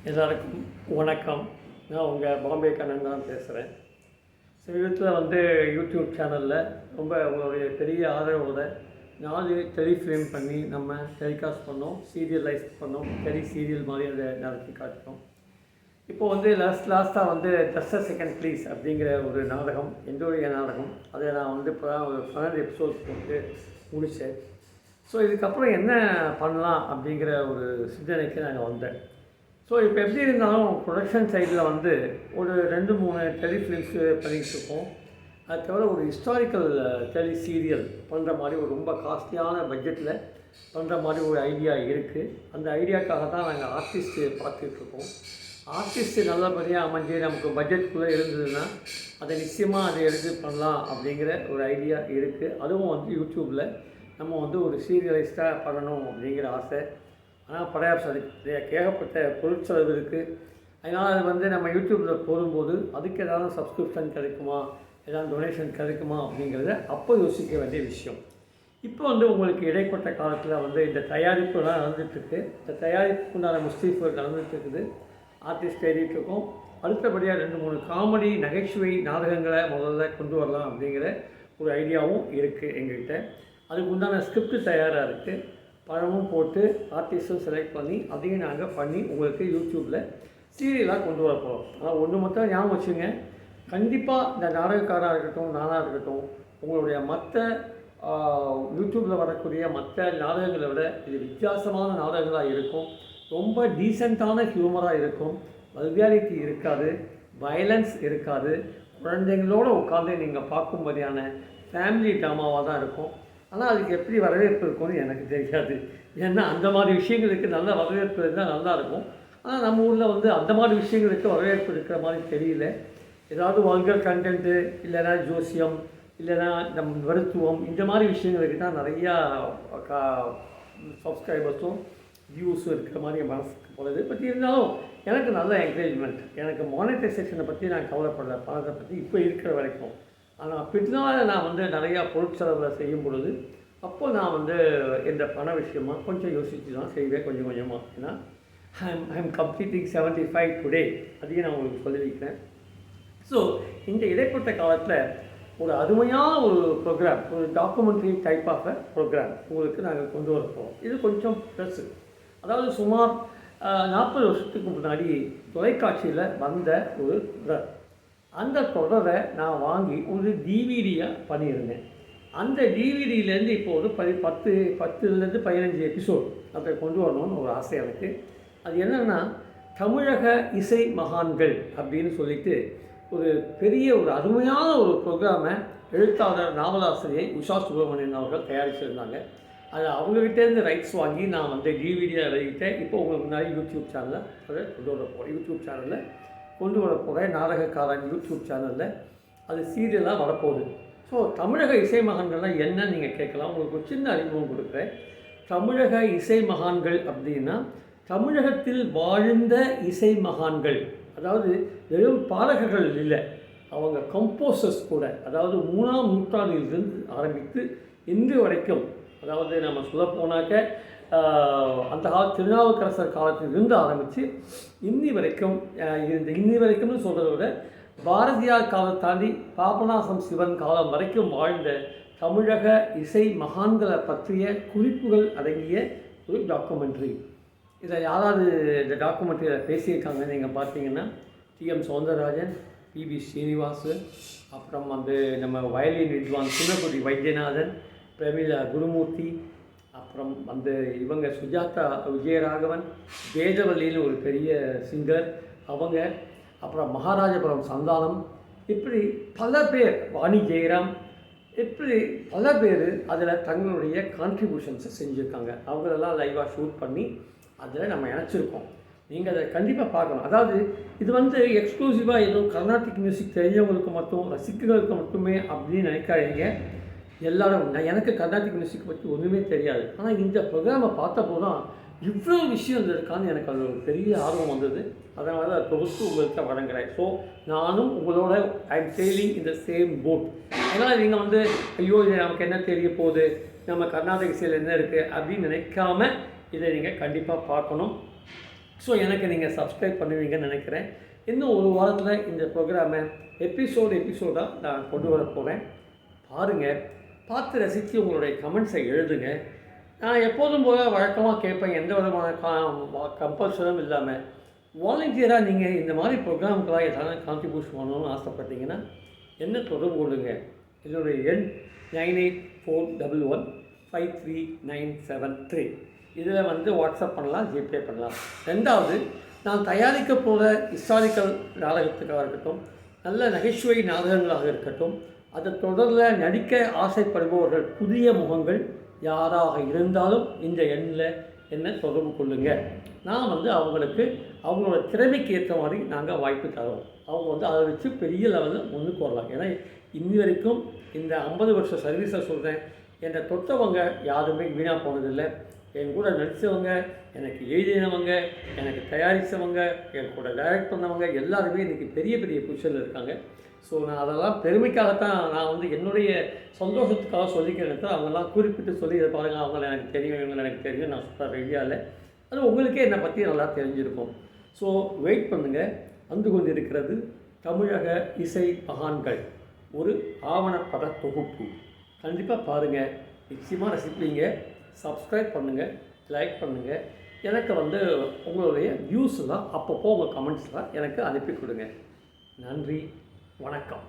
எல்லாருக்கும் வணக்கம். நான் உங்கள் பாம்பே கண்ணன் தான் பேசுகிறேன். சமீபத்தில் யூடியூப் சேனலில் ரொம்ப உங்களுடைய பெரிய ஆதரவோட 4 டெலிஃபிலிம் பண்ணி நம்ம டெலிகாஸ்ட் பண்ணோம், சீரியலைஸ் பண்ணோம், சீரியல் மாதிரி அதை நடத்தி காட்டினோம். இப்போது லாஸ்ட்டாக ஜஸ்ட் அ செகண்ட் ப்ளீஸ் அப்படிங்கிற ஒரு நாடகம், என்னுடைய நாடகம். அதை நான் இப்போ ஒரு 12 எபிசோட்ஸ் போட்டு முடித்தேன். ஸோ இதுக்கப்புறம் என்ன பண்ணலாம் அப்படிங்கிற ஒரு சிந்தனைக்கு நாங்கள் வந்தேன். ஸோ இப்போ எப்படி இருந்தாலும் ப்ரொடக்ஷன் சைடில் ஒரு 2-3 டெலிஃபிலிம்ஸ் பண்ணிகிட்ருக்கோம். அது தவிர ஒரு ஹிஸ்டாரிக்கல் சீரியல் பண்ணுற மாதிரி ஒரு ரொம்ப காஸ்ட்லியான பட்ஜெட்டில் பண்ணுற மாதிரி ஒரு ஐடியா இருக்குது. அந்த ஐடியாக்காக தான் நாங்கள் ஆர்டிஸ்ட்டு பார்த்துட்ருக்கோம். ஆர்டிஸ்ட்டு நல்லபடியாக அமைஞ்சு நமக்கு பட்ஜெட்டுக்குள்ளே இருந்ததுன்னா அதை நிச்சயமாக அதை எடுத்து பண்ணலாம் அப்படிங்கிற ஒரு ஐடியா இருக்குது. அதுவும் யூடியூப்பில் நம்ம ஒரு சீரியலைஸ்டாக பண்ணணும் அப்படிங்கிற ஆசை. ஆனால் படையாப்ஸ் அதுக்கு ஏகப்பட்ட பொருட்செலவு இருக்குது. அதனால் அது நம்ம யூடியூப்பில் போடும்போது அதுக்கு ஏதாவது சப்ஸ்கிரிப்ஷன் கிடைக்குமா, ஏதாவது டொனேஷன் கிடைக்குமா அப்படிங்கிறத அப்போ யோசிக்க வேண்டிய விஷயம். இப்போ உங்களுக்கு இடைப்பட்ட காலத்தில் இந்த தயாரிப்புலாம் நடந்துகிட்ருக்கு. இந்த தயாரிப்புக்குண்டான முஸ்தீஃபர் நடந்துகிட்ருக்குது. ஆர்டிஸ்ட் எழுதிட்டுருக்கோம். அடுத்தபடியாக 2-3 காமெடி நகைச்சுவை நாடகங்களை முதல்ல கொண்டு வரலாம் அப்படிங்கிற ஒரு ஐடியாவும் இருக்குது எங்கள்கிட்ட. அதுக்கு உண்டான ஸ்கிரிப்ட் தயாராக இருக்குது. பணமும் போட்டு ஆர்டிஸ்ட்டும் செலக்ட் பண்ணி அதையும் நாங்கள் பண்ணி உங்களுக்கு யூடியூப்பில் சீரியலாக கொண்டு வர போகிறோம். ஆனால் ஒன்று மட்டும் ஞாபகம் வச்சுங்க, கண்டிப்பாக இந்த நாடகக்காராக இருக்கட்டும், நானாக இருக்கட்டும், உங்களுடைய மற்ற யூடியூப்பில் வரக்கூடிய மற்ற நாடகங்களை விட இது வித்தியாசமான நாடகங்களாக இருக்கும். ரொம்ப டீசெண்டான ஹியூமராக இருக்கும். வல்காரிட்டி இருக்காது, வயலன்ஸ் இருக்காது. குழந்தைங்களோடு உட்காந்து நீங்கள் பார்க்கும்படியான ஃபேமிலி ட்ராமாவாக தான் இருக்கும். ஆனால் அதுக்கு எப்படி வரவேற்பு இருக்கும்னு எனக்கு தெரியாது. ஏன்னா அந்த மாதிரி விஷயங்களுக்கு நல்ல வரவேற்பு இருந்தால் நல்லாயிருக்கும். ஆனால் நம்ம ஊரில் அந்த மாதிரி விஷயங்களுக்கு வரவேற்பு இருக்கிற மாதிரி தெரியல. ஏதாவது வல்கர் கண்டென்ட்டு, இல்லைனா ஜோசியம், இல்லைனா நம் மருத்துவம், இந்த மாதிரி விஷயங்களுக்கு தான் நிறையா சப்ஸ்கிரைபர்ஸும் வியூஸும் இருக்கிற மாதிரி என் மனசுக்கு போனது. பட் இருந்தாலும் எனக்கு நல்ல என்கரேஜ்மெண்ட். எனக்கு மானிட்டைசேஷனை பற்றி நான் கவலைப்படல, பணத்தை பற்றி இப்போ இருக்கிற வரைக்கும். ஆனால் பின்னால் நான் நிறையா பொருட்செலவில் செய்யும் பொழுது அப்போது நான் இந்த பண விஷயமாக கொஞ்சம் யோசித்து தான் செய்வேன், கொஞ்சம் கொஞ்சமாக. ஏன்னா ஐ எம் கம்ப்ளீட்டிங் 75 டுடே, அதையும் நான் உங்களுக்கு சொல்லியிருக்கிறேன். ஸோ இந்த இடைப்பட்ட காலத்தில் ஒரு அருமையான ஒரு ப்ரோக்ராம், ஒரு டாக்குமெண்ட்ரி டைப் ஆஃப் ப்ரோக்ராம் உங்களுக்கு நாங்கள் கொண்டு வர போகிறோம். இது கொஞ்சம் ப்ளஸ்ஸு. அதாவது சுமார் 40 வருஷத்துக்கு முன்னாடி தொலைக்காட்சியில் வந்த ஒரு தொடர். அந்த தொடரை நான் வாங்கி ஒரு டிவிடியாக பண்ணியிருந்தேன். அந்த டிவிடியிலேருந்து இப்போ ஒரு 10 15 எபிசோட் அதை கொண்டு வரணும்னு ஒரு ஆசை எனக்கு. அது என்னென்னா, தமிழக இசை மகான்கள் அப்படின்னு சொல்லிட்டு ஒரு பெரிய ஒரு அருமையான ஒரு ப்ரோக்ராமை எழுத்தாளர் நாவலாசிரியை உஷா சுப்பிரமணியன் அவர்கள் தயாரிச்சிருந்தாங்க. அது அவங்ககிட்டேருந்து ரைட்ஸ் வாங்கி நான் டிவிடியாக எழுதிட்டேன். இப்போ உங்களுக்கு முன்னாடி யூடியூப் சேனலில் அதை கொண்டு வர போகிறேன். யூடியூப் சேனலில் கொண்டு வர போகிறேன். நாடகக்காரன் யூடியூப் சேனலில் அது சீரியலாக வரப்போகுது. ஸோ தமிழக இசை மகான்கள்லாம் என்னன்னு நீங்கள் கேட்கலாம். உங்களுக்கு ஒரு சின்ன அறிமுகம் கொடுக்குறேன். தமிழக இசை மகான்கள் அப்படின்னா தமிழகத்தில் வாழ்ந்த இசை மகான்கள். அதாவது வெறும் பாடகர்கள் இல்லை, அவங்க கம்போசர்ஸ் கூட. அதாவது 3ஆம் நூற்றாண்டிலிருந்து ஆரம்பித்து இன்று வரைக்கும், அதாவது நம்ம சொல்லப்போனாக்க அந்த திருநாவுக்கரசர் காலத்திலிருந்து ஆரம்பித்து இன்னி வரைக்கும்னு சொல்கிறத விட பாரதியார் காலம் தாண்டி பாபநாசம் சிவன் காலம் வரைக்கும் வாழ்ந்த தமிழக இசை மகான்களை பற்றிய குறிப்புகள் அடங்கிய ஒரு டாக்குமெண்ட்ரி. இதை யாராவது இந்த டாக்குமெண்ட்ரியில் பேசியிருக்காங்கன்னு நீங்கள் பார்த்தீங்கன்னா டி.எம். சௌந்தரராஜன், பி.பி. ஸ்ரீனிவாஸ், அப்புறம் நம்ம வயலின் வித்வான் சின்னகுடி வைத்தியநாதன், பிரமிளா குருமூர்த்தி, அப்புறம் இவங்க சுஜாதா விஜயராகவன், வேதவல்லின்னு ஒரு பெரிய சிங்கர் அவங்க, அப்புறம் மகாராஜபுரம் சந்தானம், இப்படி பல பேர், வாணி ஜெயராம், இப்படி பல பேர் அதில் தங்களுடைய கான்ட்ரிபியூஷன்ஸை செஞ்சுருக்காங்க. அவங்களெல்லாம் லைவாக ஷூட் பண்ணி அதில் நம்ம இணைச்சிருக்கோம். நீங்கள் அதை கண்டிப்பாக பார்க்கணும். அதாவது இது எக்ஸ்க்ளூசிவாக எதுவும் கர்நாடிக் மியூசிக் தெரிஞ்சவங்களுக்கு மட்டும், ரசிகர்களுக்கு மட்டுமே அப்படின்னு நினைக்காதீங்க. எல்லோரும், எனக்கு கர்நாடிக் மியூசிக் பற்றி ஒன்றுமே தெரியாது. ஆனால் இந்த ப்ரோக்ராமை பார்த்தப்போ தான் இவ்வளோ விஷயம் இருக்கான்னு எனக்கு அது ஒரு பெரிய ஆர்வம் வந்தது. அதனால தான் தொகுத்து உங்கள்கிட்ட வழங்குறேன். ஸோ நானும் உங்களோட ஐ எம் சேலிங் இந்த சேம் போட். அதனால் நீங்கள் ஐயோ இது நமக்கு என்ன தெரிய போகுது, நம்ம கர்நாடக இசையில் என்ன இருக்குது அப்படின்னு நினைக்காம இதை நீங்கள் கண்டிப்பாக பார்க்கணும். ஸோ எனக்கு நீங்கள் சப்ஸ்கிரைப் பண்ணுவீங்கன்னு நினைக்கிறேன். இன்னும் ஒரு வாரத்தில் இந்த ப்ரோக்ராமை எபிசோடாக நான் கொண்டு வர போகிறேன். பாருங்கள், பார்த்து ரசித்து உங்களுடைய கமெண்ட்ஸை எழுதுங்க. நான் எப்போதும் போல வழக்கமாக கேட்பேன், எந்த விதமான கம்பல்சனும் இல்லாமல். வாலண்டியராக நீங்கள் இந்த மாதிரி ப்ரோக்ராமுக்கெல்லாம் எதாவது கான்ட்ரிபியூஷன் பண்ணணும்னு ஆசைப்பட்டீங்கன்னா என்ன தொடர்பு கொள்ளுங்க. என்னுடைய எண் 9841153973. இதில் வாட்ஸ்அப் பண்ணலாம், ஜிபே பண்ணலாம். ரெண்டாவது, நான் தயாரிக்க போகிற ஹிஸ்டாரிக்கல் நாடகத்துக்காக இருக்கட்டும், நல்ல நகைச்சுவை நாடகங்களாக இருக்கட்டும், அதை தொடரில் நடிக்க ஆசைப்படுபவர்கள் புதிய முகங்கள் யாராக இருந்தாலும் இந்த எண்ணில் என்ன தொடர்பு கொள்ளுங்கள். நான் அவங்களுக்கு அவங்களோட திறமைக்கு ஏற்ற மாதிரி நாங்கள் வாய்ப்பு தரோம். அவங்க அதை வச்சு பெரிய லெவலில் முன்னுக்கு வரலாம். ஏன்னா இன்னி வரைக்கும் இந்த 50 வருஷ சர்வீஸை சொல்கிறேன், என்னை தொட்டவங்க யாருமே வீணாக போனதில்லை. என் கூட நடித்தவங்க, எனக்கு எழுதினவங்க, எனக்கு தயாரித்தவங்க, என் கூட டைரக்ட் பண்ணவங்க எல்லாருமே இன்றைக்கி பெரிய பெரிய பொசிஷனில் இருக்காங்க. ஸோ நான் அதெல்லாம் பெருமைக்காகத்தான் நான் என்னுடைய சந்தோஷத்துக்காக சொல்லிக்கிறேன். அவங்கெல்லாம் குறிப்பிட்டு சொல்லி இதை பாருங்கள், அவங்கள எனக்கு தெரியும், இவங்களை எனக்கு தெரியும் நான் சொல்கிற ரெடியாக இல்லை. அது உங்களுக்கே என்னை பற்றி நல்லா தெரிஞ்சிருக்கும். ஸோ வெயிட் பண்ணுங்கள். வந்து கொண்டிருக்கிறது தமிழக இசை மகான்கள், ஒரு ஆவணப்பட தொகுப்பு. கண்டிப்பாக பாருங்கள், நிச்சயமாக ரசிப்பீங்க. சப்ஸ்கிரைப் பண்ணுங்கள், லைக் பண்ணுங்கள். எனக்கு உங்களுடைய வியூஸ்லாம் அப்பப்போ உங்கள் கமெண்ட்ஸ்லாம் எனக்கு அனுப்பி கொடுங்க. நன்றி, வணக்கம்.